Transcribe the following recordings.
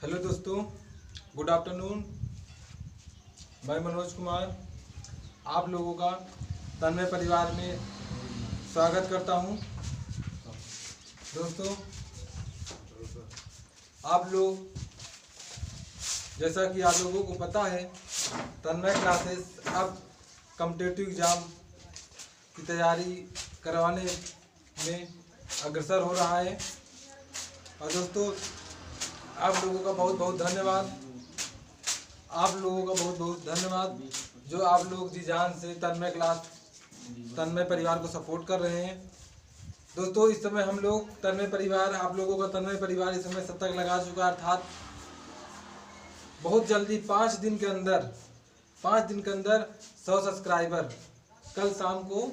Hello दोस्तों, good afternoon. मैं मनोज कुमार आप लोगों का तन्मय परिवार में स्वागत करता हूं। दोस्तों, आप लोग जैसा कि आप लोगों को पता है, तन्मय क्लासेस अब कॉम्पिटिटिव एग्ज़ाम की तैयारी करवाने में अग्रसर हो रहा है। और दोस्तों, आप लोगों का बहुत बहुत धन्यवाद। आप लोगों का बहुत बहुत धन्यवाद जो आप लोग जी जान से तन्मय परिवार को सपोर्ट कर रहे हैं। दोस्तों, इस समय हम लोग तन्मय परिवार, आप लोगों का तन्मय परिवार इस समय 70 लगा चुका है। अर्थात बहुत जल्दी 5 दिन के अंदर 100 सब्सक्राइबर, कल शाम को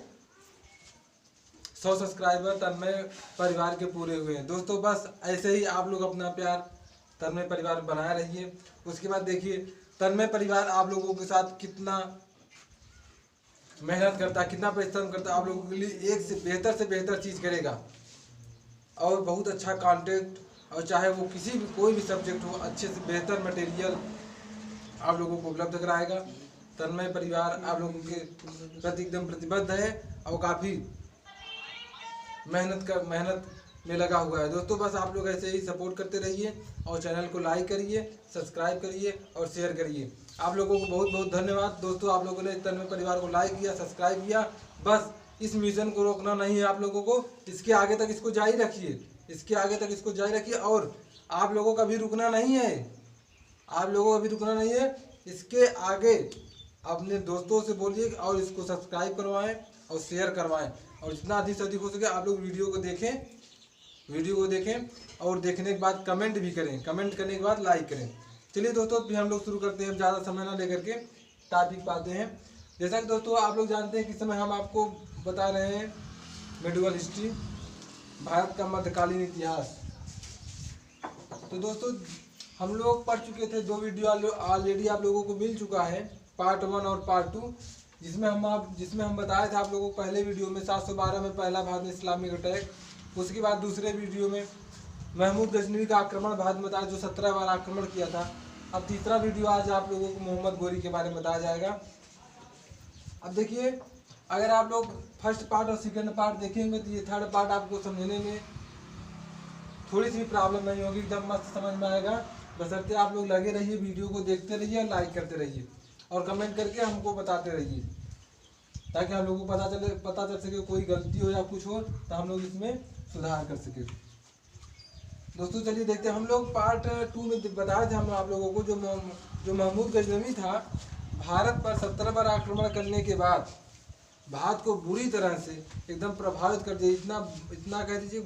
100 सब्सक्राइबर तन्मय परिवार के पूरे हुए हैं। दोस्तों, बस ऐसे ही आप लोग अपना प्यार तन्मय परिवार में बनाए रहिए। उसके बाद देखिए, तन्मय परिवार आप लोगों के साथ कितना मेहनत करता है, कितना परिश्रम करता है। आप लोगों के लिए एक से बेहतर चीज़ करेगा और बहुत अच्छा कंटेंट, और चाहे वो कोई भी सब्जेक्ट हो, अच्छे से बेहतर मटेरियल आप लोगों को उपलब्ध कराएगा। तन्मय परिवार आप लोगों के प्रति एकदम प्रतिबद्ध है और काफ़ी मेहनत में लगा हुआ है। दोस्तों, बस आप लोग ऐसे ही सपोर्ट करते रहिए और चैनल को लाइक करिए, सब्सक्राइब करिए और शेयर करिए। आप लोगों को बहुत बहुत धन्यवाद। दोस्तों, आप लोगों ने तन्मय परिवार को लाइक किया, सब्सक्राइब किया। बस इस मिशन को रोकना नहीं है आप लोगों को, इसके आगे तक इसको जारी रखिए और आप लोगों का भी रुकना नहीं है। इसके आगे अपने दोस्तों से बोलिए और इसको सब्सक्राइब करवाएं और शेयर करवाएं, और जितना अधिक से अधिक हो सके आप लोग वीडियो को देखें और देखने के बाद कमेंट भी करें। कमेंट करने के बाद लाइक करें। चलिए दोस्तों, अभी हम लोग शुरू करते हैं। ज़्यादा समय ना लेकर के टॉपिक पाते हैं। जैसा कि दोस्तों आप लोग जानते हैं कि समय हम आपको बता रहे हैं मेडिकल हिस्ट्री, भारत का मध्यकालीन इतिहास। तो दोस्तों, हम लोग पढ़ चुके थे 2 वीडियो ऑलरेडी आप लोगों को मिल चुका है, पार्ट 1 और पार्ट 2, जिसमें हम बताए थे आप लोगों को पहले वीडियो में 712 में पहला भारत में इस्लामिक अटैक। उसके बाद दूसरे वीडियो में महमूद गजनवी का आक्रमण भारत में बताया, जो 17 बार आक्रमण किया था। अब तीसरा वीडियो आज आप लोगों को मोहम्मद गोरी के बारे में बताया जाएगा। अब देखिए, अगर आप लोग फर्स्ट पार्ट और सेकंड पार्ट देखेंगे तो ये थर्ड पार्ट आपको समझने में थोड़ी सी प्रॉब्लम नहीं होगी, एकदम मस्त समझ में आएगा। बशर्ते आप लोग लगे रहिए, वीडियो को देखते रहिए और लाइक करते रहिए और कमेंट करके हमको बताते रहिए, ताकि हम लोगों को पता चल सके कोई गलती हो या कुछ हो तो हम लोग इसमें सुधार कर सके। दोस्तों, चलिए देखते हैं। हम लोग पार्ट 2 में बताए थे हम आप लोगों को, जो महमूद गजनवी था, भारत पर 17 बार आक्रमण करने के बाद भारत को बुरी तरह से एकदम प्रभावित कर दिया। इतना कह दीजिए,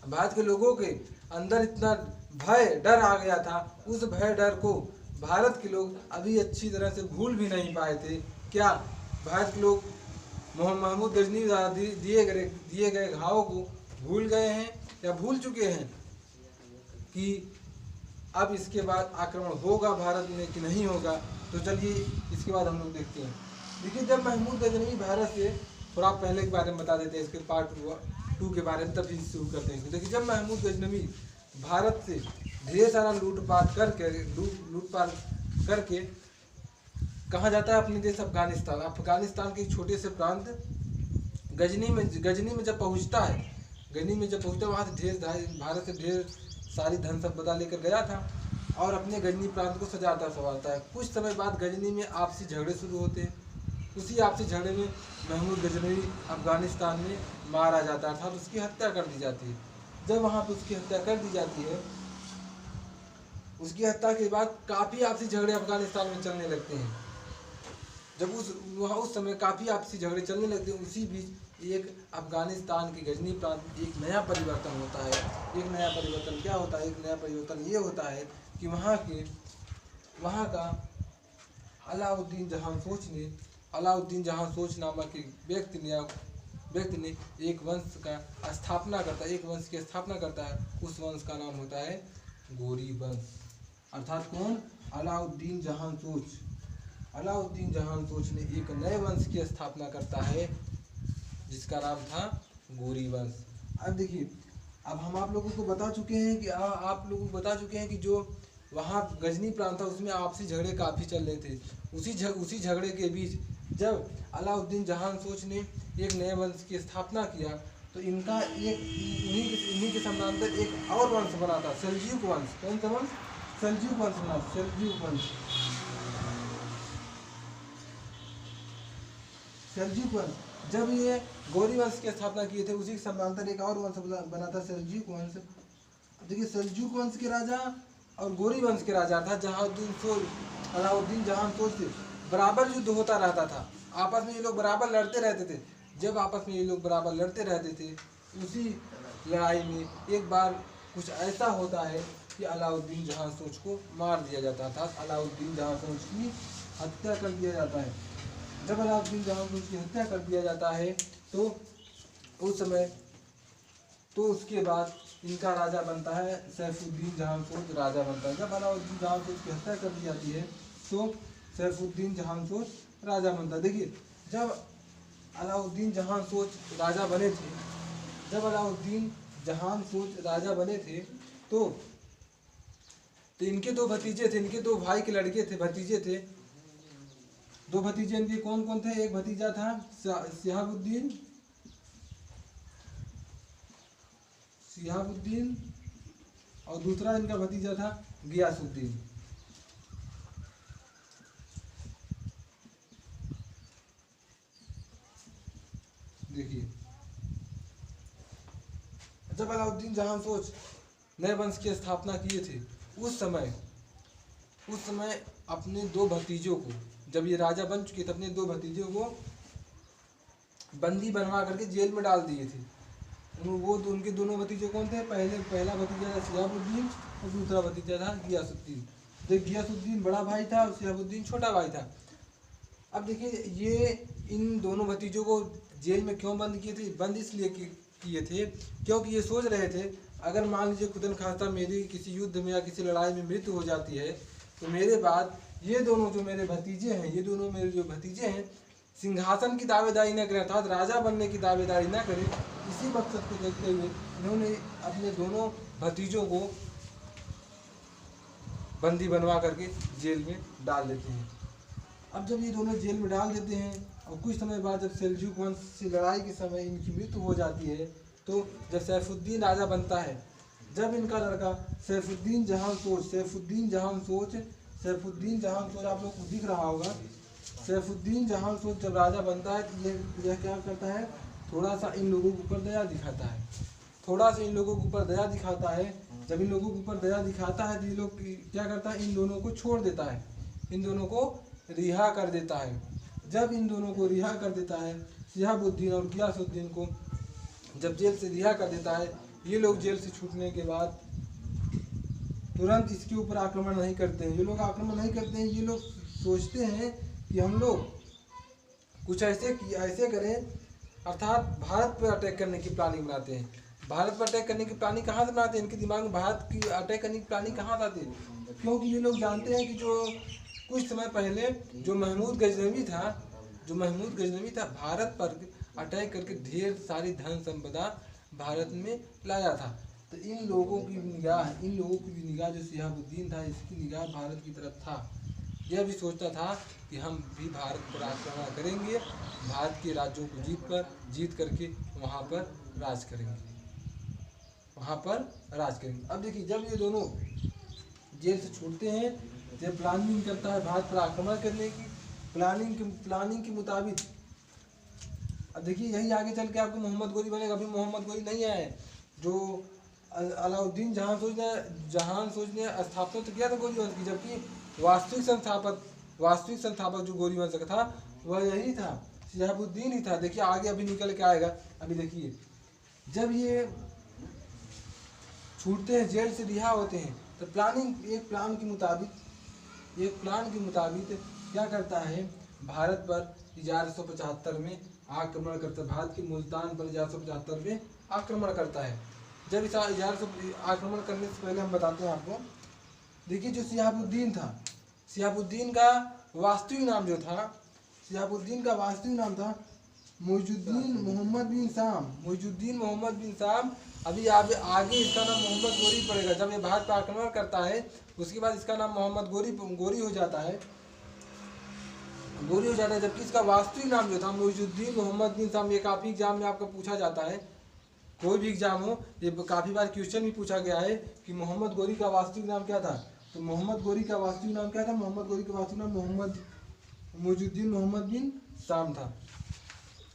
भारत के लोगों के अंदर इतना भय डर आ गया था। उस भय डर को भारत के लोग अभी अच्छी तरह से भूल भी नहीं पाए थे। क्या भारत के लोग महमूद गजनवी द्वारा दिए गए घावों को भूल गए हैं या भूल चुके हैं कि अब इसके बाद आक्रमण होगा भारत में कि नहीं होगा? तो चलिए इसके बाद हम लोग देखते हैं। देखिए, जब महमूद गजनवी भारत से, थोड़ा पहले के बारे में बता देते हैं, इसके पार्ट 2 के बारे में, तभी शुरू करते हैं। देखिए, जब महमूद गजनवी भारत से ढेर सारा लूटपाट करके कहाँ जाता है? अपने देश अफगानिस्तान के छोटे से प्रांत गजनी में जब पहुँचता है, वहाँ से भारत से ढेर सारी धन संपदा लेकर गया था और अपने गजनी प्रांत को सजाता संवारता है। कुछ समय बाद गजनी में आपसी झगड़े शुरू होते हैं। उसी आपसी झगड़े में महमूद गजनवी अफगानिस्तान में मारा जाता है, अर्थात उसकी हत्या कर दी जाती है। जब वहाँ पर उसकी हत्या कर दी जाती है, उसकी हत्या के बाद काफ़ी आपसी झगड़े अफगानिस्तान में चलने लगते हैं। जब उस समय काफ़ी आपसी झगड़े चलने लगते हैं, उसी बीच एक अफगानिस्तान के गजनी प्रांत में एक नया परिवर्तन होता है। एक नया परिवर्तन क्या होता है? एक नया परिवर्तन ये होता है कि वहाँ का अलाउद्दीन जहां सोच नामक एक व्यक्ति ने एक वंश की स्थापना करता है। उस वंश का नाम होता है गोरी वंश। अर्थात कौन? अलाउद्दीन जहां सोच ने एक नए वंश की स्थापना करता है, जिसका नाम था गोरी वंश। अब देखिए, अब हम आप लोगों को बता चुके हैं कि आप लोगों को बता चुके हैं कि जो वहाँ गजनी प्रांत था उसमें आपसी झगड़े काफ़ी चल रहे थे। उसी झगड़े के बीच जब अलाउद्दीन जहान सोच ने एक नए वंश की स्थापना किया तो इनका एक इन्हीं के समानांतर एक और वंश बना था, सेल्जूक वंश। कौन सा वंश? सेल्जूक वंश बना, सेल्जूक वंश। सेल्जूक वंश जब ये गौरी वंश की स्थापना किए थे उसी के समानांतर एक और वंश बना था, सेल्जूक वंश। देखिए सेल्जूक वंश के राजा और गौरी वंश के राजा था अलाउद्दीन जहान सोच से बराबर युद्ध होता रहता था। आपस में ये लोग बराबर लड़ते रहते थे। जब आपस में ये लोग बराबर लड़ते रहते थे उसी लड़ाई में एक बार कुछ ऐसा होता है कि अलाउद्दीन जहान सोच को मार दिया जाता था। अलाउद्दीन जहान सोच की हत्या कर दिया जाता है। जब अलाउद्दीन जहान सोच की हत्या कर दिया जाता है तो उस समय तो उसके बाद इनका राजा बनता है सैफुद्दीन जहान सोच, राजा बनता है। जब अलाउद्दीन जहान सोच की हत्या कर दी जाती है तो सैफुद्दीन जहान सोच राजा बनता है। देखिए जब अलाउद्दीन जहान सोच राजा बने थे, जब अलाउद्दीन जहान सोच राजा बने थे तो इनके दो भतीजे थे, इनके दो भाई के लड़के थे, भतीजे थे। दो भतीजे इनके कौन कौन थे? एक भतीजा था शिहाबुद्दीन और दूसरा इनका भतीजा था गियासुद्दीन। देखिए जब अलाउद्दीन जहान सोच नए वंश की स्थापना किए थे उस समय अपने दो भतीजों को, जब ये राजा बन चुके थे, अपने दो भतीजों को बंदी बनवा करके जेल में डाल दिए थे। उनके दोनों भतीजे कौन थे? पहला भतीजा था शिहाबुद्दीन और दूसरा भतीजा था गियासुद्दीन। तो गियासुद्दीन बड़ा भाई था और शिहाबुद्दीन छोटा भाई था। अब देखिए ये इन दोनों भतीजों को जेल में क्यों बंद किए थे? बंद इसलिए किए थे क्योंकि ये सोच रहे थे अगर मान लीजिए खुदा खास्ता मेरी किसी युद्ध में या किसी लड़ाई में मृत्यु हो जाती है तो मेरे बाद ये दोनों जो मेरे भतीजे हैं, ये दोनों मेरे जो भतीजे हैं सिंहासन की दावेदारी न करें, अर्थात राजा बनने की दावेदारी न करें। इसी मकसद को देखते हुए इन्होंने अपने दोनों भतीजों को बंदी बनवा करके जेल में डाल देते हैं। अब जब ये दोनों जेल में डाल देते हैं और कुछ समय बाद जब सेल्जूक वंश से लड़ाई के समय इनकी मृत्यु हो जाती है तो जब सैफुद्दीन राजा बनता है, जब इनका लड़का सैफुद्दीन जहान सोच आप लोग को दिख रहा होगा, सैफुद्दीन जहान सोच जब राजा बनता है तो यह क्या करता है? थोड़ा सा इन लोगों के ऊपर दया दिखाता है। थोड़ा सा इन लोगों के ऊपर दया दिखाता है। जब इन लोगों के ऊपर दया दिखाता है तो ये लोग क्या करता है? इन दोनों को छोड़ देता है, इन दोनों को रिहा कर देता है। जब इन दोनों को रिहा कर देता है, शिहाबुद्दीन और गियासुद्दीन को जब जेल से रिहा कर देता है, ये लोग जेल से छूटने के बाद तुरंत इसके ऊपर आक्रमण नहीं करते हैं। ये लोग आक्रमण नहीं करते हैं, ये लोग सोचते हैं कि हम लोग कुछ ऐसे करें, अर्थात भारत पर अटैक करने की प्लानिंग बनाते हैं। भारत पर अटैक करने की प्लानिंग कहाँ से बनाते हैं? इनके दिमाग में भारत की अटैक करने की प्लानिंग कहाँ से आती है? क्योंकि ये लोग जानते हैं कि जो कुछ समय पहले जो महमूद गजनवी था भारत पर अटैक करके ढेर सारी धन संपदा भारत में लाया था। तो इन लोगों की भी निगाह जो शिहाबुद्दीन था इसकी निगाह भारत की तरफ था। यह भी सोचता था कि हम भी भारत पर आक्रमण करेंगे, भारत के राज्यों को जीत करके वहाँ पर राज करेंगे। अब देखिए जब ये दोनों जेल से छूटते हैं, जब प्लानिंग करता है भारत पर आक्रमण करने की, प्लानिंग के मुताबिक अब देखिए यही आगे चल के आपको मोहम्मद गोरी बनेगा। अभी मोहम्मद गोरी नहीं आए, जो अलाउद्दीन जहान सोच ने स्थापना तो किया था गौरी वंश की, जबकि वास्तविक संस्थापक जो गौरी वंश का था वह यही था, शिहाबुद्दीन ही था। देखिए आगे अभी निकल के आएगा। अभी देखिए जब ये छूटते हैं, जेल से रिहा होते हैं, तो एक प्लान के मुताबिक क्या करता है? भारत पर 1175 में आक्रमण करता है। भारत के मुल्तान पर 1175 में आक्रमण करता है। जब इस आक्रमण करने से पहले हम बताते हैं आपको, देखिए जो शिहाबुद्दीन का वास्तविक नाम था मुइजुद्दीन मोहम्मद बिन शाम। अभी आगे इसका नाम मोहम्मद गोरी पड़ेगा। जब ये भारत पर आक्रमण करता है उसके बाद इसका नाम मोहम्मद गोरी हो जाता है, गोरी हो जाता है। जबकि इसका वास्तविक नाम जो था मुइजुद्दीन मोहम्मद बिन साम। ये काफ़ी एग्जाम में आपका पूछा जाता है, कोई भी एग्जाम हो, ये काफ़ी बार क्वेश्चन भी पूछा गया है कि मोहम्मद गोरी का वास्तविक नाम क्या था। तो मोहम्मद गोरी का वास्तविक नाम क्या था? मोहम्मद गोरी का वास्तविक नाम मोहम्मद मुइजुद्दीन मोहम्मद बिन साम था।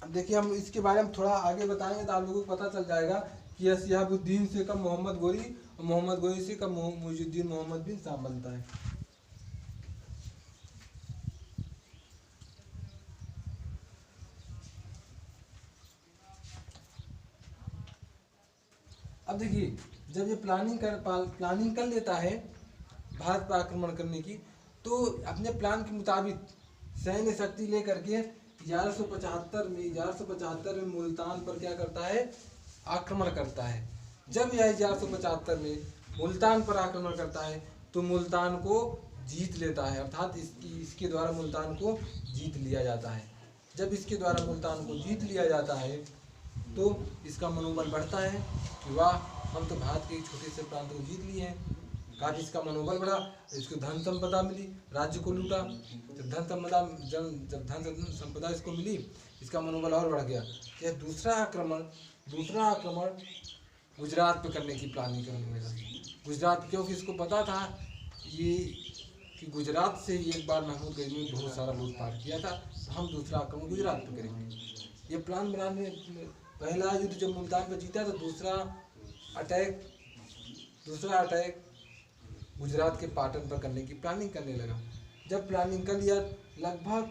अब देखिए हम इसके बारे में थोड़ा आगे बताएंगे तो आप लोगों को पता चल जाएगा कि यह शिहाबुद्दीन से कम मोहम्मद गोरी और मोहम्मद गोरी से कम मुइजुद्दीन मोहम्मद बिन साम बनता है। अब देखिए जब ये प्लानिंग कर लेता है भारत पर आक्रमण करने की, तो अपने प्लान के मुताबिक सैन्य शक्ति लेकर के 1175 में मुल्तान पर क्या करता है? आक्रमण करता है। जब यह 1175 में मुल्तान पर आक्रमण करता है तो मुल्तान को जीत लेता है, अर्थात इसके द्वारा मुल्तान को जीत लिया जाता है। जब इसके द्वारा मुल्तान को जीत लिया जाता है तो इसका मनोबल बढ़ता है कि वाह, हम तो भारत के एक छोटे से प्रांत को जीत लिए हैं। काफ़ी इसका मनोबल बढ़ा, इसको धन संपदा मिली, राज्य को लूटा। जब धन संपदा इसको मिली, इसका मनोबल और बढ़ गया। यह दूसरा आक्रमण गुजरात पे करने की प्लानिंग करने लगा। गुजरात, क्योंकि इसको पता था ये कि गुजरात से एक बार महमूद गजनी ने बहुत सारा लूटपाट किया था, तो हम दूसरा आक्रमण गुजरात पे करेंगे। ये प्लान बनाने, पहला युद्ध जब मुल्तान पर जीता तो दूसरा अटैक गुजरात के पाटन पर करने की प्लानिंग करने लगा। जब प्लानिंग कर लिया, लगभग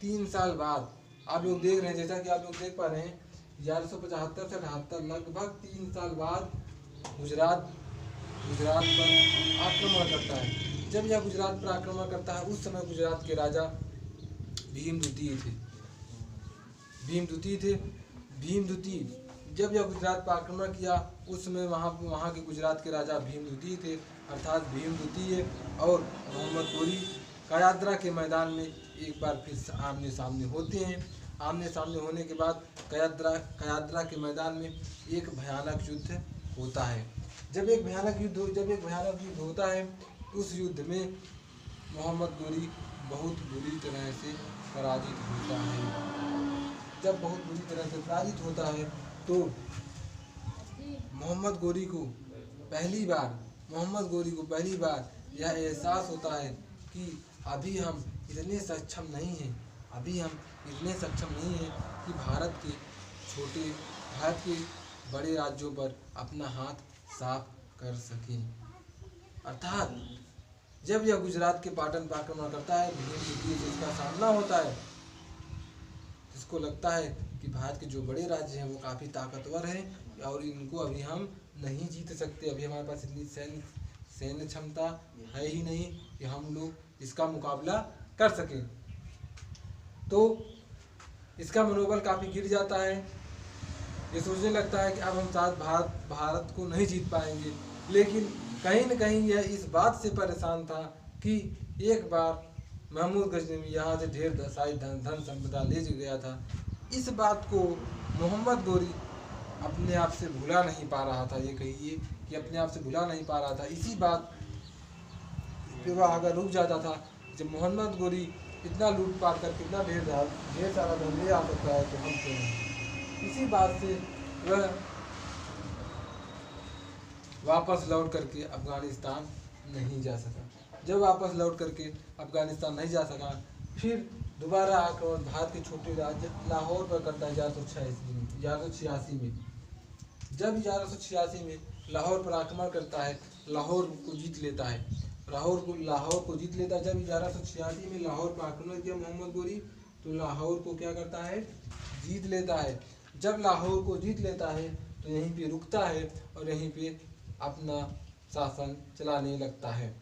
3 साल बाद, आप लोग देख रहे हैं, जैसा कि आप लोग देख पा रहे हैं, 1175 से 78, लगभग 3 साल बाद गुजरात पर आक्रमण करता है। जब यह गुजरात पर आक्रमण करता है उस समय गुजरात के राजा भीम द्वितीय थे। जब यह गुजरात पर आक्रमण किया उस समय वहाँ के गुजरात के राजा भीम द्वितीय थे, अर्थात भीम द्वितीय और मोहम्मद गोरी कयाद्रा के मैदान में एक बार फिर आमने सामने होते हैं। आमने सामने होने के बाद कयाद्रा के मैदान में एक भयानक युद्ध होता है। जब एक भयानक युद्ध होता है, उस युद्ध में मोहम्मद गोरी बहुत बुरी तरह से पराजित होता है। जब बहुत बुरी तरह से पराजित होता है तो मोहम्मद गोरी को पहली बार यह एहसास होता है कि अभी हम इतने सक्षम नहीं हैं कि भारत के बड़े राज्यों पर अपना हाथ साफ कर सकें। अर्थात जब यह गुजरात के पाटन पर आक्रमण करता है, भीम द्वितीय से इसका सामना होता है, जिसको लगता है कि भारत के जो बड़े राज्य हैं वो काफ़ी ताकतवर हैं और इनको अभी हम नहीं जीत सकते, अभी हमारे पास इतनी सैन्य क्षमता है ही नहीं कि हम लोग इसका मुकाबला कर सकें। तो इसका मनोबल काफ़ी गिर जाता है। ये सोचने लगता है कि अब हम शायद भारत को नहीं जीत पाएंगे। लेकिन कहीं न कहीं यह इस बात से परेशान था कि एक बार महमूद गजनवी यहाँ से ढेर सारी धन संपदा ले गया था। इस बात को मोहम्मद गोरी अपने आप से भुला नहीं पा रहा था। ये कहिए कि अपने आप से भुला नहीं पा रहा था। इसी बात पे वह अगर रुक जाता था, जब मोहम्मद गोरी इतना लूटपाट कर कितना ढेर सारा धन ले आ सकता है तो हम क्यों नहीं। इसी बात से वह वापस लौट करके अफ़गानिस्तान नहीं जा सका। जब वापस लौट करके अफ़गानिस्तान नहीं जा सका, फिर दोबारा आक्रमण भारत के छोटे राज्य लाहौर पर करता है 1186 में। जब 1186 में लाहौर पर आक्रमण करता है, लाहौर को जीत लेता है। जब 1186 में लाहौर पर आक्रमण किया मोहम्मद गोरी, तो लाहौर को क्या करता है? जीत लेता है। जब लाहौर को जीत लेता है तो यहीं पे रुकता है और यहीं पे अपना शासन चलाने लगता है।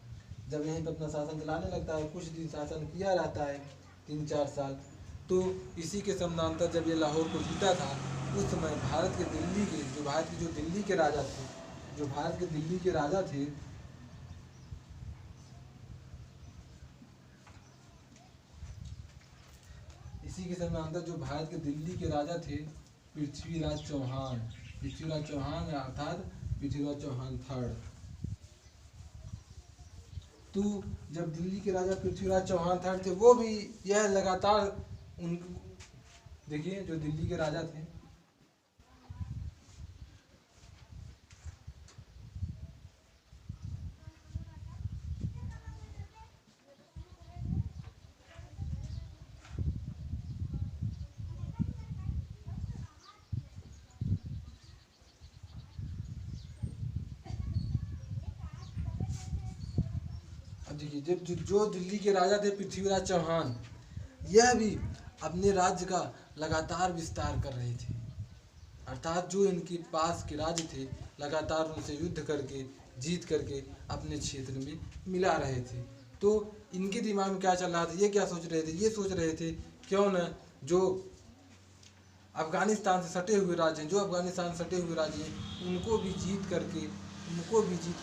जब यहीं पे अपना शासन चलाने लगता है, कुछ दिन शासन किया रहता है, 3-4 साल। तो इसी के समानांतर जब ये लाहौर को जीता था, उस समय भारत के दिल्ली के राजा थे, इसी के समानांतर जो भारत के दिल्ली के राजा थे पृथ्वीराज चौहान, पृथ्वीराज चौहान अर्थात पृथ्वीराज चौहान थर्ड। तो जब दिल्ली के राजा पृथ्वीराज चौहान थर्ड थे, वो भी यह लगातार उन देखिए जो दिल्ली के राजा थे, देखिए जब जो दिल्ली के राजा थे पृथ्वीराज चौहान, यह भी अपने राज्य का लगातार विस्तार कर रहे थे। अर्थात जो इनके पास के राज्य थे लगातार उनसे युद्ध करके जीत करके अपने क्षेत्र में मिला रहे थे। तो इनके दिमाग में क्या चल रहा था, ये क्या सोच रहे थे, ये सोच रहे थे क्यों न जो अफगानिस्तान से सटे हुए राज्य हैं, जो अफगानिस्तान से सटे हुए राज्य हैं, उनको भी जीत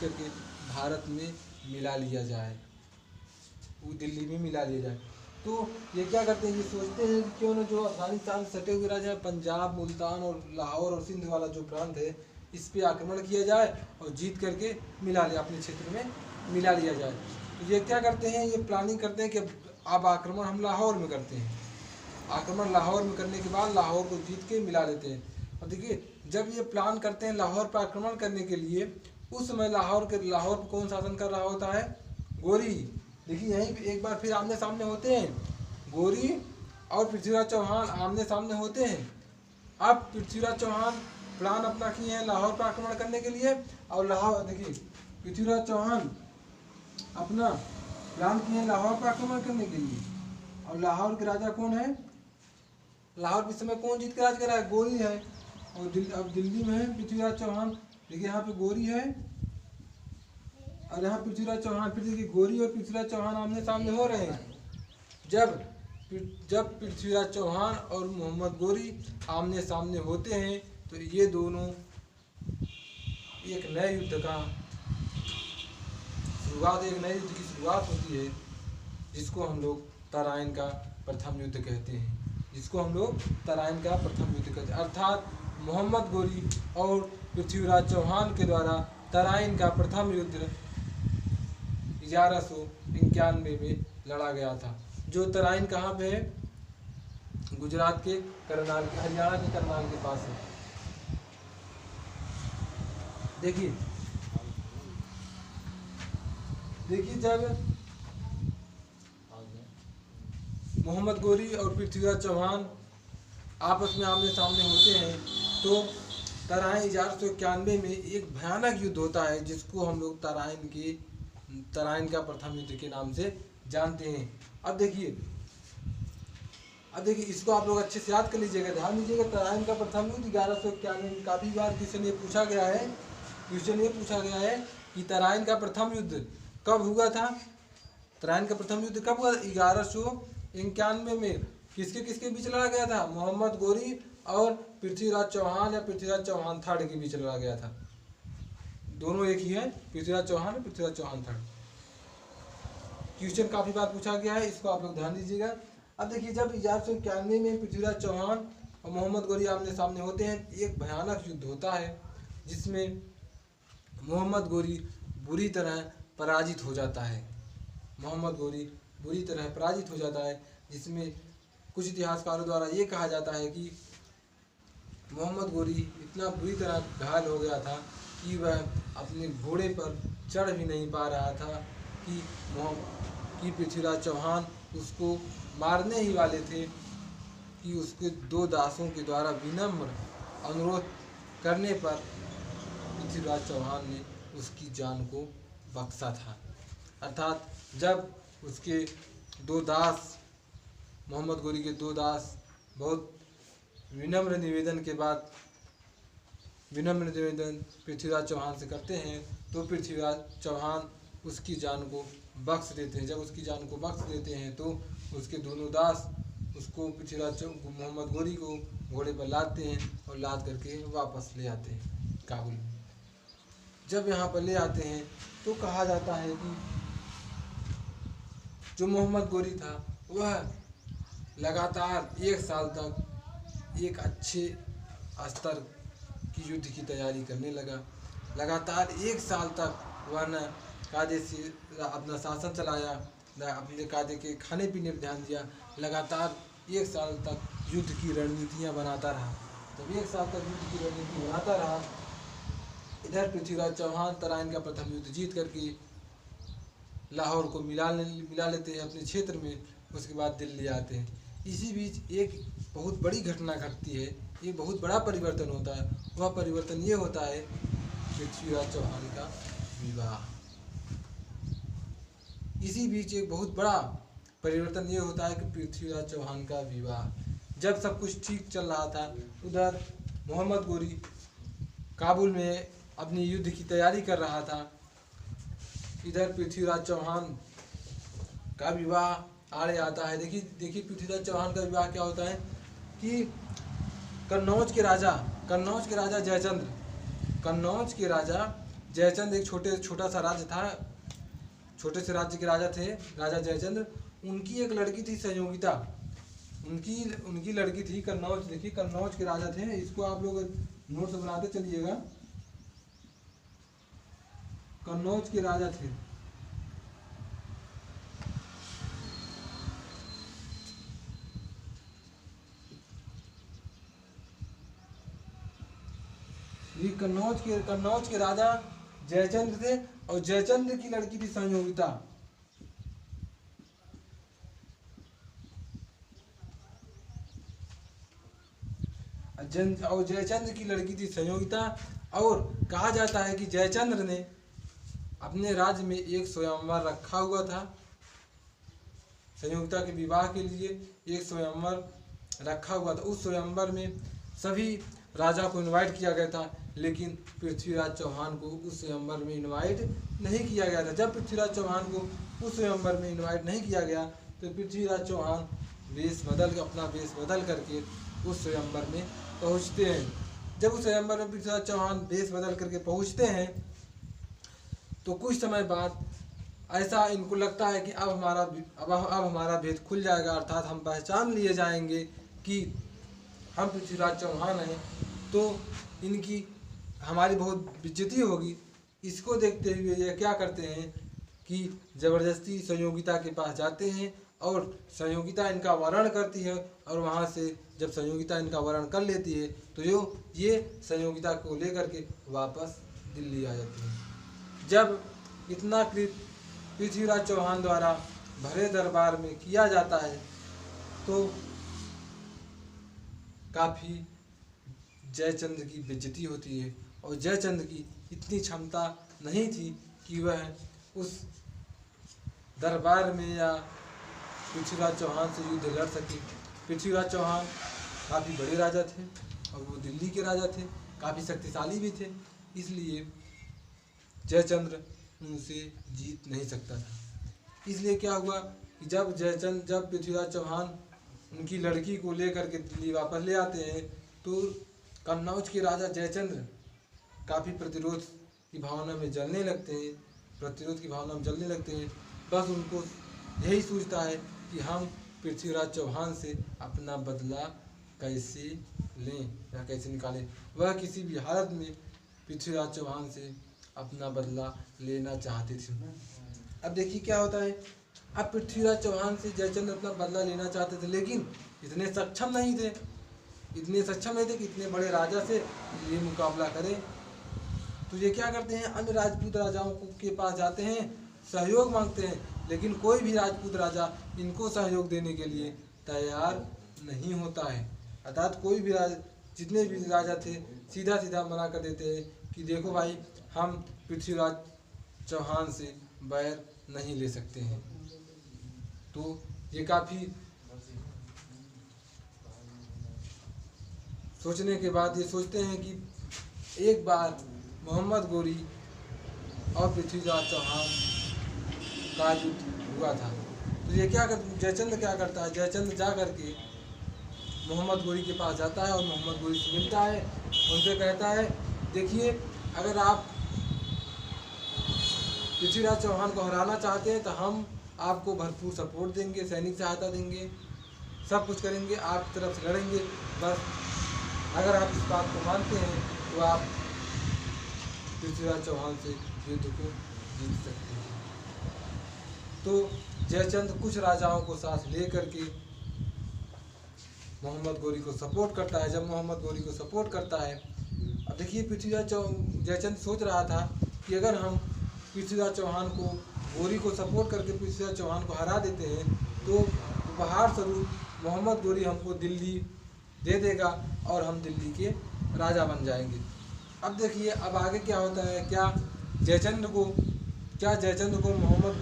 करके भारत में मिला लिया जाए, वो दिल्ली में मिला लिया जाए। तो ये क्या करते हैं, ये सोचते हैं कि क्यों ना जो अफगानिस्तान से सटे हुए राज्य हैं, पंजाब, मुल्तान और लाहौर और सिंध वाला जो प्रांत है, इस पे आक्रमण किया जाए और जीत करके मिला लिया, अपने क्षेत्र में मिला लिया जाए। तो ये क्या करते हैं, ये प्लानिंग करते हैं कि अब आक्रमण हम लाहौर में करते हैं। आक्रमण लाहौर में करने के बाद लाहौर को जीत के मिला लेते हैं। और देखिए जब ये प्लान करते हैं लाहौर पर आक्रमण करने के लिए, उस समय लाहौर पर कौन शासन कर रहा होता है, गोरी। देखिए यहीं पे एक बार फिर आमने सामने होते हैं, गोरी और पृथ्वीराज चौहान आमने सामने होते हैं। अब पृथ्वीराज चौहान प्लान अपना किए हैं लाहौर पर आक्रमण करने के लिए, और लाहौर देखिए पृथ्वीराज चौहान अपना प्लान किए हैं लाहौर पर आक्रमण करने के लिए। और लाहौर के राजा कौन है, लाहौर इस समय कौन जीत के राज कर रहा है, गोरी है। और अब दिल्ली में है पृथ्वीराज चौहान। देखिए यहाँ पे गोरी है और यहाँ पृथ्वीराज चौहान। फिर देखिए गोरी और पृथ्वीराज चौहान आमने सामने हो रहे हैं। जब पृथ्वीराज चौहान और मोहम्मद गोरी आमने सामने होते हैं, तो ये दोनों एक नए युद्ध की शुरुआत होती है, जिसको हम लोग तराइन का प्रथम युद्ध कहते हैं। अर्थात मोहम्मद गोरी और पृथ्वीराज चौहान के द्वारा तराइन का प्रथम युद्ध 1191 में लड़ा गया था। जो तराइन कहाँ पे है, गुजरात के करनाल के, हरियाणा के करनाल के पास है। देखिए जब मोहम्मद गोरी और पृथ्वीराज चौहान आपस में आमने सामने होते हैं, तो तराइन 1191 में एक भयानक युद्ध होता है, जिसको हम लोग तराइन का प्रथम युद्ध के नाम से जानते हैं। अब देखिए इसको आप लोग अच्छे से याद कर लीजिएगा, ध्यान दीजिएगा। तराइन का प्रथम युद्ध 1191 में काफ़ी बार क्वेश्चन ये पूछा गया है कि तराइन का प्रथम युद्ध कब हुआ था। तराइन का प्रथम युद्ध कब हुआ, 1191 में। किसके बीच लड़ा गया था, मोहम्मद गोरी और पृथ्वीराज चौहान या पृथ्वीराज चौहान थर्ड के बीच लड़ा गया था। दोनों एक ही है, पृथ्वीराज चौहान और पृथ्वीराज चौहान थर्ड। क्वेश्चन काफ़ी बार पूछा गया है, इसको आप लोग ध्यान दीजिएगा। अब देखिए जब 1191 में पृथ्वीराज चौहान और मोहम्मद गोरी आमने सामने होते हैं, एक भयानक युद्ध होता है, जिसमें मोहम्मद गोरी बुरी तरह पराजित हो जाता है। जिसमें कुछ इतिहासकारों द्वारा ये कहा जाता है कि मोहम्मद गोरी इतना बुरी तरह घायल हो गया था कि वह अपने घोड़े पर चढ़ भी नहीं पा रहा था, कि पृथ्वीराज चौहान उसको मारने ही वाले थे, कि उसके 2 दासों के द्वारा विनम्र अनुरोध करने पर पृथ्वीराज चौहान ने उसकी जान को बख्शा था। अर्थात जब उसके 2 दास, मोहम्मद गोरी के 2 दास बहुत विनम्र निवेदन पृथ्वीराज चौहान से करते हैं, तो पृथ्वीराज चौहान उसकी जान को बख्श देते हैं। जब उसकी जान को बख्श देते हैं, तो उसके दोनों दास उसको मोहम्मद गोरी को घोड़े पर लादते हैं और लाद करके वापस ले आते हैं काबुल। जब यहाँ पर ले आते हैं, तो कहा जाता है कि जो मोहम्मद गोरी था, वह लगातार 1 साल तक एक अच्छे स्तर की युद्ध की तैयारी करने लगा। लगातार 1 साल तक वह न कायदे से अपना शासन चलाया, न अपने कायदे के खाने पीने पर ध्यान दिया। लगातार 1 साल तक युद्ध की रणनीतियाँ बनाता रहा। जब 1 साल तक युद्ध की रणनीति बनाता रहा, इधर पृथ्वीराज चौहान तराइन का प्रथम युद्ध जीत करके लाहौर को मिला लेते हैं अपने क्षेत्र में। उसके बाद दिल्ली आते हैं। इसी बीच एक बहुत बड़ी घटना घटती है, एक बहुत बड़ा परिवर्तन होता है। वह परिवर्तन ये होता है पृथ्वीराज चौहान का विवाह। इसी बीच एक बहुत बड़ा परिवर्तन ये होता है कि पृथ्वीराज चौहान का विवाह। जब सब कुछ ठीक चल रहा था, उधर मोहम्मद गोरी काबुल में अपनी युद्ध की तैयारी कर रहा था। इधर पृथ्वीराज चौहान का विवाह आड़े आता है। देखिए पृथ्वीराज चौहान का विवाह क्या होता है कि कन्नौज के राजा जयचंद्र एक छोटा सा राज्य था, छोटे से राज्य के राजा थे राजा जयचंद्र। उनकी एक लड़की थी संयोगिता, उनकी लड़की थी कन्नौज। देखिए कन्नौज के राजा थे, इसको आप लोग नोट्स बनाते चलिएगा। कन्नौज के राजा थे। ये कन्नौज के राजा जयचंद्र थे और जयचंद्र की लड़की थी संयोगिता। और जयचंद्र की लड़की थी संयोगिता। और कहा जाता है कि जयचंद्र ने अपने राज्य में एक स्वयंवर रखा हुआ था। संयोगिता के विवाह के लिए एक स्वयंवर रखा हुआ था। उस स्वयंवर में सभी राजा को इनवाइट किया गया था, लेकिन पृथ्वीराज चौहान को उस स्वयंवर में इनवाइट नहीं किया गया था। जब पृथ्वीराज चौहान को उस स्वयंवर में इनवाइट नहीं किया गया तो पृथ्वीराज चौहान अपना वेश बदल करके उस स्वयंवर में पहुंचते हैं। जब उस स्वयंवर में पृथ्वीराज चौहान वेश बदल करके पहुंचते हैं तो कुछ समय बाद ऐसा इनको लगता है कि अब हमारा भेद खुल जाएगा, अर्थात हम पहचान लिए जाएंगे कि हम पृथ्वीराज चौहान हैं, तो इनकी हमारी बहुत बेइज्जती होगी। इसको देखते हुए ये क्या करते हैं कि ज़बरदस्ती संयोगिता के पास जाते हैं और संयोगिता इनका वरण करती है। और वहाँ से जब संयोगिता इनका वरण कर लेती है तो ये संयोगिता को लेकर के वापस दिल्ली आ जाती है। जब इतना कृत्य पृथ्वीराज चौहान द्वारा भरे दरबार में किया जाता है तो काफ़ी जयचंद्र की बेइज्जती होती है। और जयचंद्र की इतनी क्षमता नहीं थी कि वह उस दरबार में या पृथ्वीराज चौहान से युद्ध लड़ सके। पृथ्वीराज चौहान काफ़ी बड़े राजा थे और वो दिल्ली के राजा थे, काफ़ी शक्तिशाली भी थे, इसलिए जयचंद्र उनसे जीत नहीं सकता था। इसलिए क्या हुआ कि जब पृथ्वीराज चौहान उनकी लड़की को लेकर के दिल्ली वापस ले आते हैं तो कन्नौज के राजा जयचंद्र काफ़ी प्रतिरोध की भावना में जलने लगते हैं। बस उनको यही सोचता है कि हम पृथ्वीराज चौहान से अपना बदला कैसे लें या कैसे निकालें। वह किसी भी हालत में पृथ्वीराज चौहान से अपना बदला लेना चाहते थे। अब देखिए क्या होता है, अब पृथ्वीराज चौहान से जयचंद्र अपना बदला लेना चाहते थे, लेकिन इतने सक्षम नहीं थे कि इतने बड़े राजा से ये मुकाबला करें। तो ये क्या करते हैं, अन्य राजपूत राजाओं के पास जाते हैं, सहयोग मांगते हैं, लेकिन कोई भी राजपूत राजा इनको सहयोग देने के लिए तैयार नहीं होता है। अर्थात कोई भी जितने भी राजा थे सीधा मना कर देते हैं कि देखो भाई, हम पृथ्वीराज चौहान से बैर नहीं ले सकते हैं। तो ये काफ़ी सोचने के बाद ये सोचते हैं कि एक बार मोहम्मद गोरी और पृथ्वीराज चौहान का युद्ध हुआ था। तो ये जयचंद्र क्या करता है, जयचंद्र जा करके मोहम्मद गोरी के पास जाता है और मोहम्मद गोरी से मिलता है। उनसे कहता है, देखिए, अगर आप पृथ्वीराज चौहान को हराना चाहते हैं तो हम आपको भरपूर सपोर्ट देंगे, सैनिक सहायता देंगे, सब कुछ करेंगे, आपकी तरफ से लड़ेंगे। बस अगर आप इस बात को मानते हैं तो आप पृथ्वीराज चौहान से युद्ध को जीत सकते हैं। तो जयचंद्र कुछ राजाओं को साथ लेकर के मोहम्मद गोरी को सपोर्ट करता है। जब मोहम्मद गोरी को सपोर्ट करता है, अब देखिए जयचंद्र सोच रहा था कि अगर हम पृथ्वीराज चौहान को गोरी को सपोर्ट करके पृथ्वीराज चौहान को हरा देते हैं तो उपहार स्वरूप मोहम्मद गोरी हमको दिल्ली दे देगा और हम दिल्ली के राजा बन जाएंगे। अब देखिए अब आगे क्या होता है, क्या जयचंद्र को मोहम्मद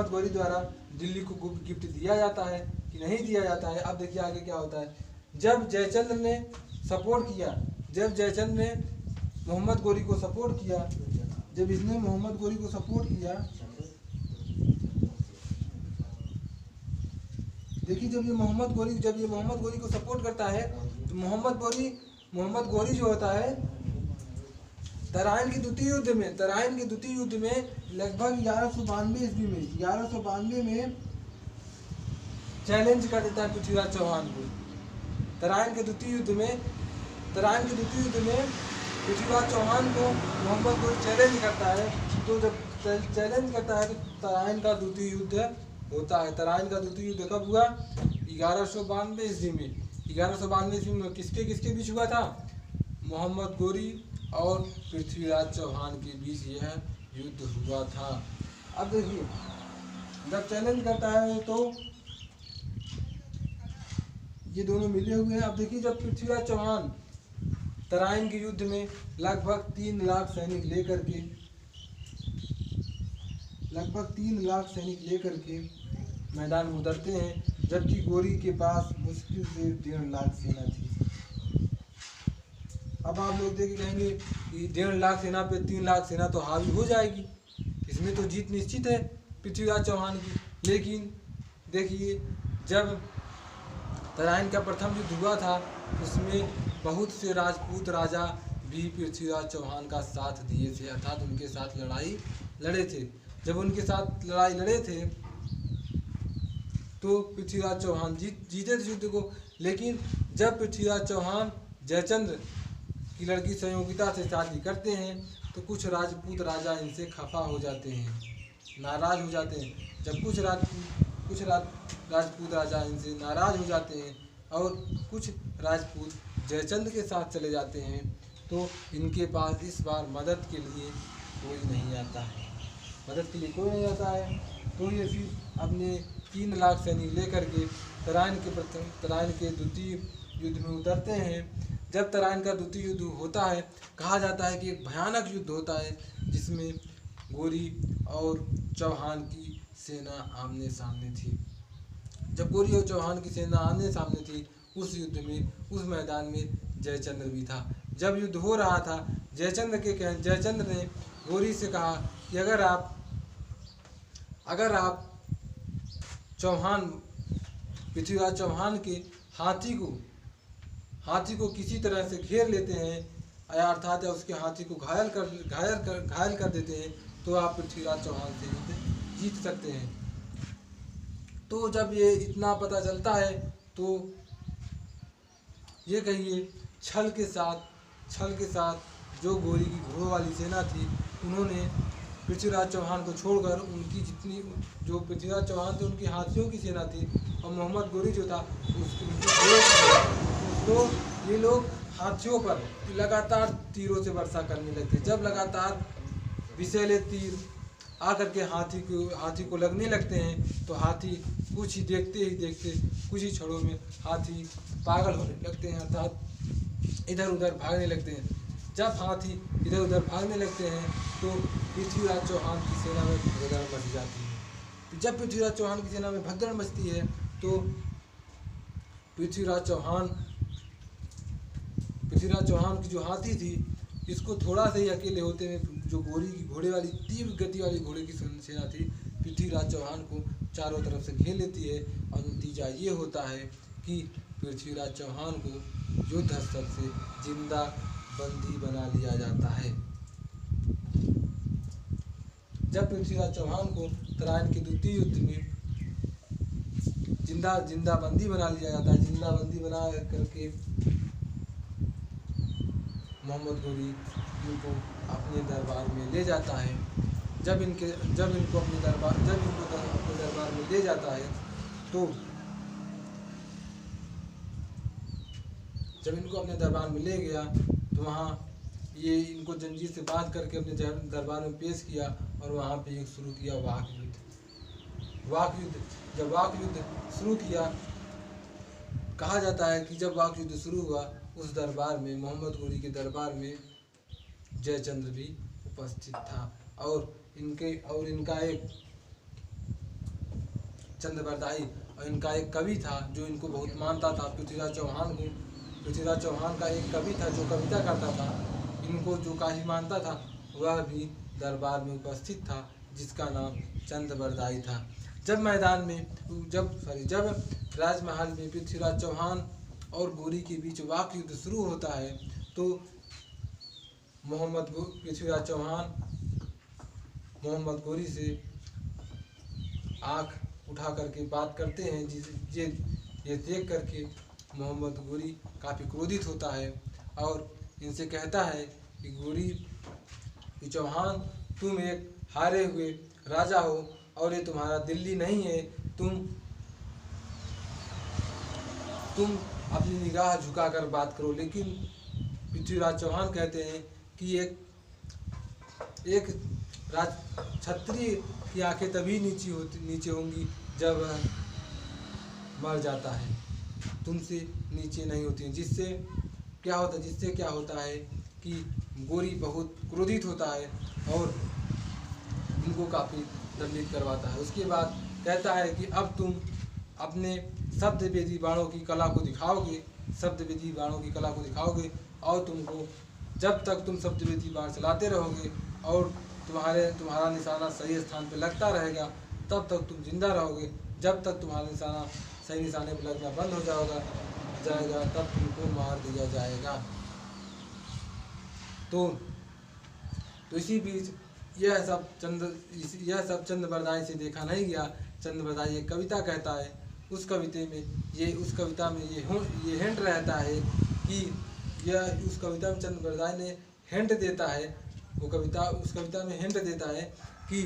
गोरी द्वारा दिल्ली को गिफ्ट दिया जाता है कि नहीं दिया जाता है। अब देखिए आगे क्या होता है। जब जयचंद्र ने मोहम्मद गोरी को सपोर्ट किया, जब इसने मोहम्मद गोरी को सपोर्ट किया, देखिए जब ये मोहम्मद गोरी को सपोर्ट करता है तो मोहम्मद गोरी जो होता है तराइन के द्वितीय युद्ध में लगभग 1192 में चैलेंज कर देता है पृथ्वीराज चौहान को। तराइन के द्वितीय युद्ध में पृथ्वीराज चौहान को मोहम्मद गोरी चैलेंज करता है। तो जब चैलेंज करता है तो तराइन का द्वितीय युद्ध होता है। तराइन का द्वितीय युद्ध कब हुआ? 1192 ईस्वी में। 1192 ईस्वी में किसके बीच हुआ था? मोहम्मद गोरी और पृथ्वीराज चौहान के बीच यह युद्ध हुआ था। अब देखिए जब चैलेंज करता है तो ये दोनों मिले हुए हैं। अब देखिए जब पृथ्वीराज चौहान तराइन के युद्ध में लगभग 3 लाख सैनिक लेकर के मैदान में उतरते हैं, जबकि गोरी के पास मुश्किल से 1.5 लाख सेना थी। अब आप लोग देख कहेंगे कि 1.5 लाख सेना पे 3 लाख सेना तो हावी हो जाएगी, इसमें तो जीत निश्चित है पृथ्वीराज चौहान की। लेकिन देखिए जब तराइन का प्रथम युद्ध हुआ था उसमें बहुत से राजपूत राजा भी पृथ्वीराज चौहान का साथ दिए थे, अर्थात उनके साथ लड़ाई लड़े थे। जब उनके साथ लड़ाई लड़े थे तो पृथ्वीराज चौहान जीते थे युद्ध को। लेकिन जब पृथ्वीराज चौहान जयचंद्र की लड़की संयोगिता से शादी करते हैं तो कुछ राजपूत राजा इनसे खफा हो जाते हैं, नाराज हो जाते हैं। जब कुछ राजपूत राजा इनसे नाराज हो जाते हैं और कुछ राजपूत जयचंद्र के साथ चले जाते हैं तो इनके पास इस बार मदद के लिए कोई नहीं आता है। तो ये फिर अपने 3 लाख सैनिक लेकर के तराइन के द्वितीय युद्ध में उतरते हैं। जब तराइन का द्वितीय युद्ध होता है, कहा जाता है कि एक भयानक युद्ध होता है जिसमें गोरी और चौहान की सेना आमने सामने थी। जब गोरी और चौहान की सेना आमने सामने थी उस युद्ध में, उस मैदान में जयचंद्र भी था। जब युद्ध हो रहा था जयचंद्र ने गोरी से कहा कि अगर आप पृथ्वीराज चौहान के हाथी को किसी तरह से घेर लेते हैं अर्थात उसके हाथी को घायल कर देते हैं तो आप पृथ्वीराज चौहान से युद्ध जीत सकते हैं। तो जब ये इतना पता चलता है तो ये कहिए छल के साथ जो गोरी की घोड़ों वाली सेना थी उन्होंने पृथ्वीराज चौहान को छोड़कर उनकी जितनी जो पृथ्वीराज चौहान थे उनकी हाथियों की सेना थी और मोहम्मद गोरी जो था तो ये लोग हाथियों पर लगातार तीरों से वर्षा करने लगते। जब लगातार विषैले तीर आकर के हाथी को लगने लगते हैं तो हाथी कुछ ही देखते कुछ ही क्षणों में हाथी पागल होने लगते हैं, अर्थात इधर उधर भागने लगते हैं। जब हाथी इधर उधर भागने लगते हैं तो पृथ्वीराज चौहान की सेना में भगदड़ मच जाती है। जब पृथ्वीराज चौहान की सेना में भगदड़ मचती है तो पृथ्वीराज चौहान की जो हाथी थी इसको थोड़ा सा ही अकेले होते हुए जो गोरी की घोड़े वाली तीव्र गति वाली घोड़े की सेना थी पृथ्वीराज चौहान को चारों तरफ से घेर लेती है और नतीजा ये होता है कि पृथ्वीराज चौहान को युद्ध स्थल से जिंदा बंदी बना लिया जाता है। जब पृथ्वीराज चौहान को तराइन के द्वितीय युद्ध में जिंदा बंदी बना लिया जाता है, जिंदा बंदी बना करके मोहम्मद गोरी इनको अपने दरबार में ले जाता है। जब इनको अपने दरबार में ले जाता है तो जब इनको अपने दरबार में ले गया तो वहाँ ये इनको जंजीर से बांध करके अपने दरबार में पेश किया और वहाँ पे एक शुरू किया वाक युद्ध। जब वाक युद्ध शुरू किया, कहा जाता है कि जब वाक युद्ध शुरू हुआ उस दरबार में, मोहम्मद गोरी के दरबार में जयचंद्र भी उपस्थित था और इनका एक चंद्रबरदाई और इनका एक कवि था जो इनको बहुत मानता था, पृथ्वीराज चौहान का एक कवि था जो कविता करता था, इनको जो काफी मानता था, वह भी दरबार में उपस्थित था जिसका नाम चंद्रबरदाई था। जब राजमहल में पृथ्वीराज चौहान और गोरी के बीच वाक युद्ध शुरू होता है तो पृथ्वीराज चौहान मोहम्मद गोरी से आँख उठा करके बात करते हैं। ये देख करके मोहम्मद गोरी काफ़ी क्रोधित होता है और इनसे कहता है कि चौहान, तुम एक हारे हुए राजा हो और ये तुम्हारा दिल्ली नहीं है। तुम अपनी निगाह झुकाकर बात करो। लेकिन पृथ्वीराज चौहान कहते हैं कि एक क्षत्रिय की आंखें तभी नीचे होंगी जब मर जाता है, तुमसे नीचे नहीं होती हैं। जिससे क्या होता है कि गोरी बहुत क्रोधित होता है और इनको काफ़ी दंडित करवाता है। उसके बाद कहता है कि अब तुम अपने शब्दवेदी बाणों की कला को दिखाओगे और तुमको, जब तक तुम शब्दवेदी बाण चलाते रहोगे और तुम्हारा निशाना सही स्थान पे लगता रहेगा तब तक तुम जिंदा रहोगे। जब तक तुम्हारा निशाना सही निशाने पर लगना बंद हो जाएगा तब तुमको मार दिया जाएगा। तो इसी बीच यह सब चंद्रबरदाई से देखा नहीं गया। चंद्रबरदाई एक कविता कहता है, उस कविता में ये हिंट रहता है कि उस कविता में चंद्रबरदाई ने हिंट देता है, उस कविता में हिंट देता है कि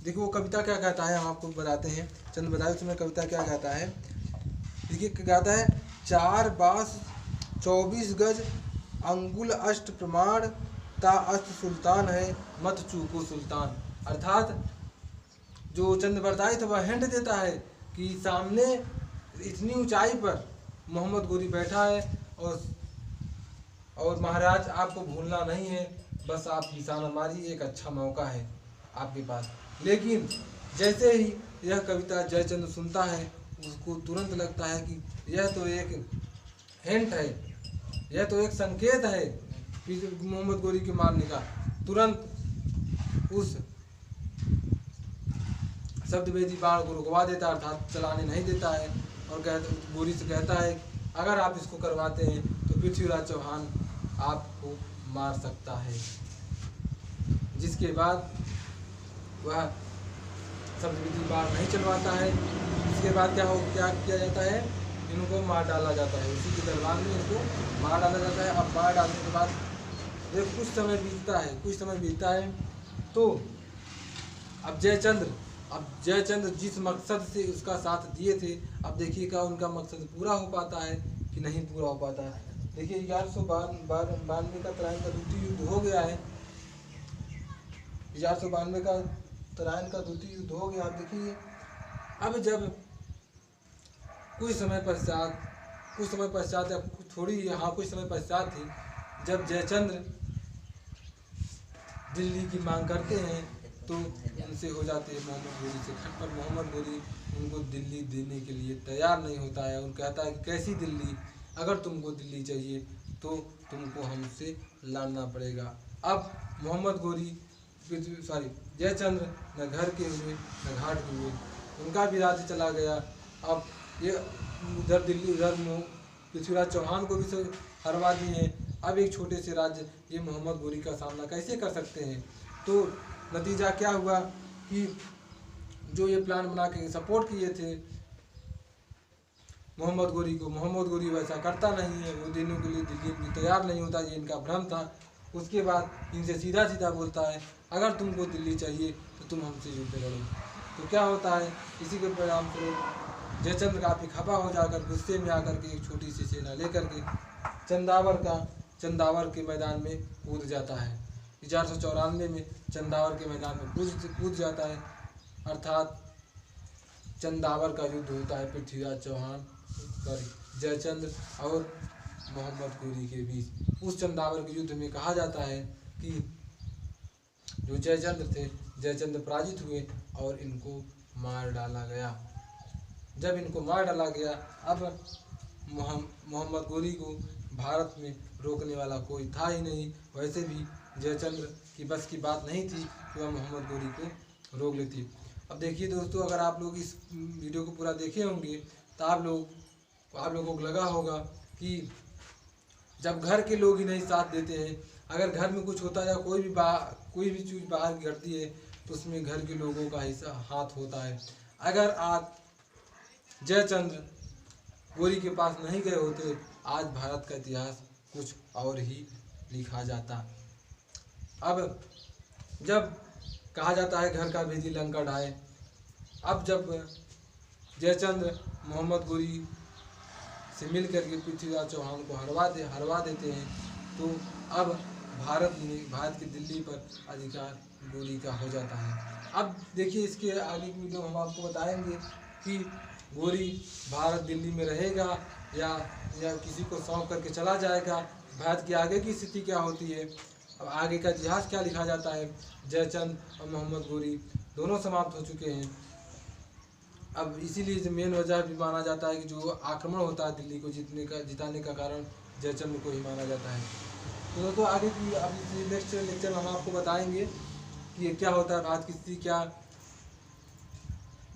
देखो वो कविता क्या कहता है, हम आपको बताते हैं। चंद्रबरदाई उसमें कविता क्या कहता है, देखिए कहता है, 4 बास 24 गज अंगुल अष्ट प्रमाण ता अष्ट सुल्तान है मत चूको सुल्तान। अर्थात जो चंद्रबरदाई था वह हिंट देता है कि सामने इतनी ऊंचाई पर मोहम्मद गोरी बैठा है और महाराज आपको भूलना नहीं है, बस आप निशाना मारिए, एक अच्छा मौका है आपके पास। लेकिन जैसे ही यह कविता जयचंद्र सुनता है उसको तुरंत लगता है कि यह तो एक हिंट है, यह तो एक संकेत है मोहम्मद गोरी के मारने का। तुरंत उस शब्दवेदी बाण को रुकवा देता है, अर्थात चलाने नहीं देता है और गोरी से कहता है अगर आप इसको करवाते हैं तो पृथ्वीराज चौहान आपको मार सकता है। जिसके बाद वह शब्दवेदी बाण नहीं चलवाता है। इसके बाद क्या किया जाता है, इनको मार डाला जाता है। उसी के दरबार में इनको मार डाला जाता है। अब मार डालने के बाद कुछ समय बीतता है तो अब जयचंद्र जिस मकसद से उसका साथ दिए थे, अब देखिएगा उनका मकसद पूरा हो पाता है कि नहीं पूरा हो पाता है। देखिए 1192 का तराइन का द्वितीय युद्ध हो गया है। 1192 का तराइन का द्वितीय युद्ध हो गया। देखिए अब जब कुछ समय पश्चात ही जब जयचंद्र दिल्ली की मांग करते हैं तो उनसे हो जाते हैं मोहम्मद गोरी से खटपट। मोहम्मद गोरी उनको दिल्ली देने के लिए तैयार नहीं होता है। उनको कहता है कि कैसी दिल्ली, अगर तुमको दिल्ली चाहिए तो तुमको हमसे लड़ना पड़ेगा। अब मोहम्मद गोरी जयचंद्र न घर के हुए न घाट के हुए, उनका भी राज्य चला गया। अब ये उधर दिल्ली, उधर पृथ्वीराज चौहान को भी हरवा दिए। अब एक छोटे से राज्य ये मोहम्मद गोरी का सामना कैसे कर सकते हैं। तो नतीजा क्या हुआ कि जो ये प्लान बना के सपोर्ट किए थे मोहम्मद गोरी को। मोहम्मद गोरी वैसा करता नहीं है, वो देने के लिए दिल्ली तैयार नहीं होता, ये इनका भ्रम था। उसके बाद इनसे सीधा सीधा बोलता है अगर तुमको दिल्ली चाहिए तो तुम हमसे युद्ध लड़ो। तो क्या होता है, इसी के परिणाम स्वरूप जयचंद्र काफ़ी खफा हो जाकर गुस्से में आकर के एक छोटी सी सेना लेकर के चंदावर के मैदान में कूद जाता है। 494 में चंदावर के मैदान में कूद जाता है, अर्थात चंदावर का युद्ध होता है पृथ्वीराज चौहान जयचंद्र और मोहम्मद गोरी के बीच। उस चंदावर के युद्ध में कहा जाता है कि जो जयचंद्र पराजित हुए और इनको मार डाला गया। जब इनको मार डाला गया, अब मोहम्मद गोरी को भारत में रोकने वाला कोई था ही नहीं। वैसे भी जयचंद्र की बस की बात नहीं थी कि वह मोहम्मद गोरी को रोक लेती। अब देखिए दोस्तों, अगर आप लोग इस वीडियो को पूरा देखे होंगे तो आप लोगों को लगा होगा कि जब घर के लोग ही नहीं साथ देते हैं, अगर घर में कुछ होता है या कोई भी चीज़ बाहर की घटती है तो उसमें घर के लोगों का हिस्सा हाथ होता है। अगर आज जयचंद्र गोरी के पास नहीं गए होते, आज भारत का इतिहास कुछ और ही लिखा जाता। अब जब कहा जाता है घर का भेदी लंका ढाए, अब जब जयचंद्र मोहम्मद गोरी से मिल करके पृथ्वीराज चौहान को हरवा देते हैं, तो अब भारत की दिल्ली पर अधिकार गोरी का हो जाता है। अब देखिए, इसके आगे की वीडियो हम आपको बताएंगे कि गोरी भारत दिल्ली में रहेगा या किसी को सौंप करके चला जाएगा। भारत की आगे की स्थिति क्या होती है, अब आगे का इतिहास क्या लिखा जाता है। जयचंद्र और मोहम्मद गोरी दोनों समाप्त हो चुके हैं। अब इसीलिए मेन वजह भी माना जाता है कि जो आक्रमण होता है दिल्ली को जिताने का कारण जयचंद्र को ही माना जाता है। तो दोस्तों, आगे की अब नेक्स्ट लेक्चर में हम आपको बताएंगे कि क्या होता है भारत की स्थिति, क्या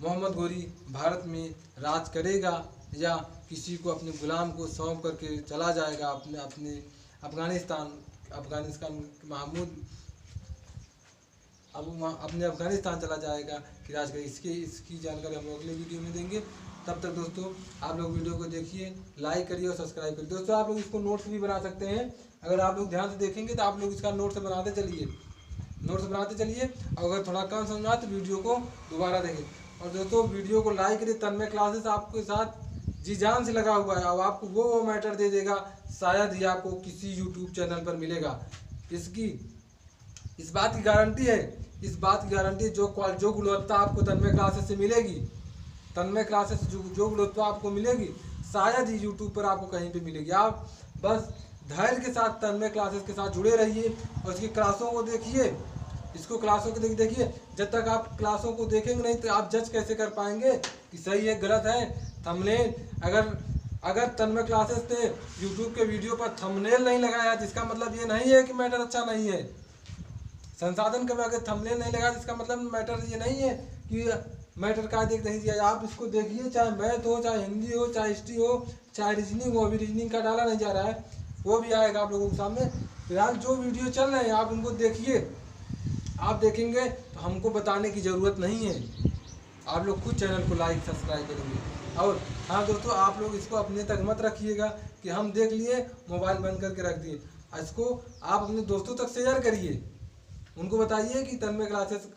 मोहम्मद गोरी भारत में राज करेगा या किसी को अपने गुलाम को सौंप करके चला जाएगा अपने अफगानिस्तान महमूद अपने अफगानिस्तान चला जाएगा कि राज करेगा। इसकी जानकारी हम लोग अगले वीडियो में देंगे। तब तक दोस्तों आप लोग वीडियो को देखिए, लाइक करिए और सब्सक्राइब करिए। दोस्तों, आप लोग इसको नोट्स भी बना सकते हैं। अगर आप लोग ध्यान से देखेंगे तो आप लोग इसका नोट्स बनाते चलिए और अगर थोड़ा कम समझ आए तो वीडियो को दोबारा देखें। और दोस्तों, वीडियो को लाइक करिए। तन्मय क्लासेस आपके साथ जी जान से लगा हुआ है और आपको वो मैटर दे देगा, शायद ही आपको किसी यूट्यूब चैनल पर मिलेगा। इस बात की गारंटी है, जो गुणवत्ता आपको तन्मय क्लासेस से मिलेगी, तन्मय क्लासेस जो गुणवत्ता आपको मिलेगी, शायद ही यूट्यूब पर आपको कहीं पे मिलेगी। आप बस धैर्य के साथ तन्मय क्लासेस के साथ जुड़े रहिए और इसकी क्लासों को देखिए। देखिए, जब तक आप क्लासों को देखेंगे नहीं तो आप जज कैसे कर पाएंगे कि सही है गलत है। थंबनेल अगर तन्मय क्लासेस ने यूट्यूब के वीडियो पर थंबनेल नहीं लगाया, जिसका मतलब ये नहीं है कि मैटर अच्छा नहीं है। संसाधन के अगर थंबनेल नहीं लगाया, इसका मतलब मैटर ये नहीं है कि मैटर का देख नहीं दिया। आप इसको देखिए, चाहे मैथ हो, चाहे हिंदी हो, चाहे हिस्ट्री हो, चाहे रीजनिंग हो। अभी रीजनिंग का डाला नहीं जा रहा है, वो भी आएगा आप लोगों के सामने। फिलहाल जो वीडियो चल रहे हैं आप उनको देखिए। आप देखेंगे तो हमको बताने की ज़रूरत नहीं है, आप लोग खुद चैनल को लाइक सब्सक्राइब करेंगे। और हाँ दोस्तों, आप लोग इसको अपने तक मत रखिएगा कि हम देख लिए मोबाइल बंद करके रख दिए। इसको आप अपने दोस्तों तक शेयर करिए, उनको बताइए कि तन्मय क्लासेस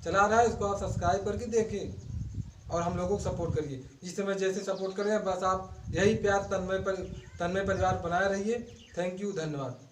चला रहा है, इसको आप सब्सक्राइब करके देखें और हम लोगों को सपोर्ट करिए। जिस समय जैसे सपोर्ट करें, बस आप यही प्यार तन्मय परिवार बनाए रहिए। थैंक यू, धन्यवाद।